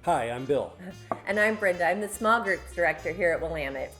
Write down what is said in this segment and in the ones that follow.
Hi, I'm Bill. And I'm Brenda. I'm the small groups director here at Willamette.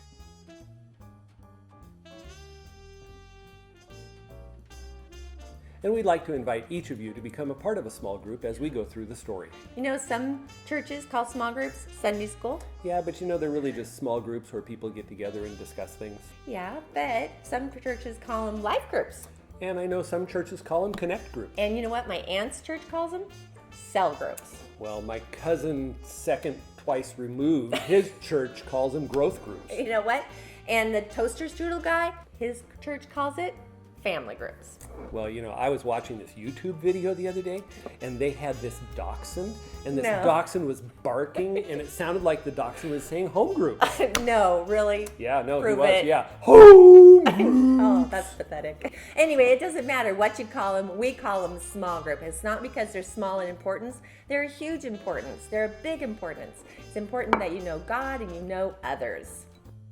And we'd like to invite each of you to become a part of a small group as we go through the story. You know, some churches call small groups Sunday school. Yeah, but you know, they're really just small groups where people get together and discuss things. Yeah, but some churches call them life groups. And I know some churches call them connect groups. And you know what my aunt's church calls them? Cell groups. Well, my cousin, second twice removed, his church calls them growth groups. You know what? And the toaster strudel guy, his church calls it family groups. Well, you know, I was watching this YouTube video the other day, and they had this dachshund, and this No. dachshund was barking, and it sounded like the dachshund was saying home group. No, really? Yeah, no, Prove he was, it. yeah. Home group. Oh, that's pathetic. Anyway, it doesn't matter what you call them. We call them small group. It's not because they're small in importance. They're a huge importance. They're a big importance. It's important that you know God and you know others.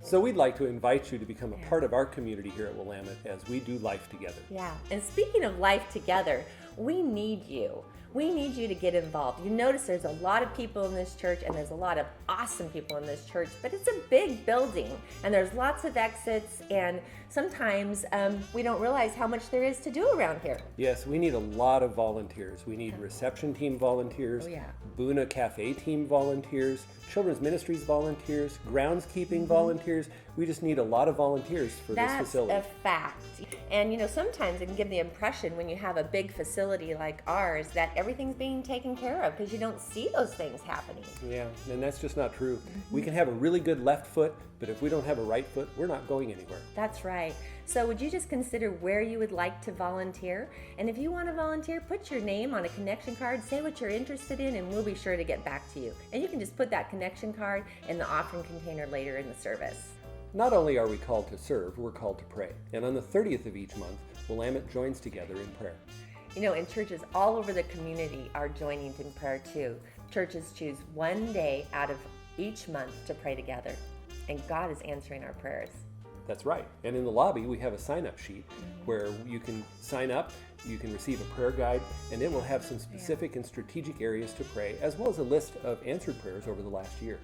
So we'd like to invite you to become a part of our community here at Willamette as we do life together. Yeah, and speaking of life together, we need you. We need you to get involved. You notice there's a lot of people in this church, and there's a lot of awesome people in this church, but it's a big building, and there's lots of exits, and sometimes we don't realize how much there is to do around here. Yes, we need a lot of volunteers. We need reception team volunteers, Oh, yeah. Boona Cafe team volunteers, children's ministries volunteers, groundskeeping volunteers. We just need a lot of volunteers for this facility. That's a fact. And you know, sometimes it can give the impression when you have a big facility like ours that everything's being taken care of because you don't see those things happening. Yeah, and that's just not true. We can have a really good left foot, but if we don't have a right foot, we're not going anywhere. That's right. So would you just consider where you would like to volunteer? And if you want to volunteer, put your name on a connection card, say what you're interested in, and we'll be sure to get back to you. And you can just put that connection card in the offering container later in the service. Not only are we called to serve, we're called to pray. And on the 30th of each month, Willamette joins together in prayer. You know, and churches all over the community are joining in prayer too. Churches choose one day out of each month to pray together. And God is answering our prayers. That's right. And in the lobby, we have a sign-up sheet where you can sign up, you can receive a prayer guide, and it will have some specific and strategic areas to pray, as well as a list of answered prayers over the last year.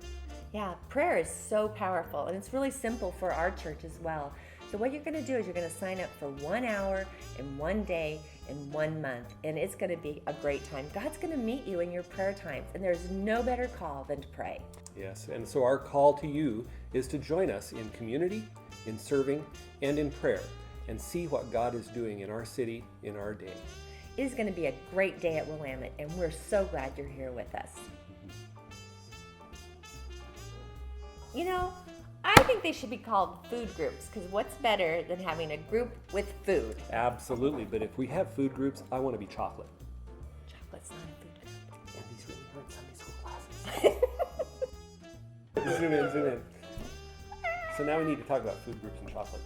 Yeah, prayer is so powerful, and it's really simple for our church as well. So what you're going to do is you're going to sign up for 1 hour in 1 day in 1 month, and it's going to be a great time. God's going to meet you in your prayer times, and there's no better call than to pray. Yes, and so our call to you is to join us in community, in serving, and in prayer, and see what God is doing in our city, in our day. It is going to be a great day at Willamette, and we're so glad you're here with us. You know, I think they should be called food groups, because what's better than having a group with food? Absolutely, but if we have food groups, I want to be chocolate. Chocolate's not a food group. And these really aren't Sunday school classes. Zoom in, zoom in. So now we need to talk about food groups and chocolate.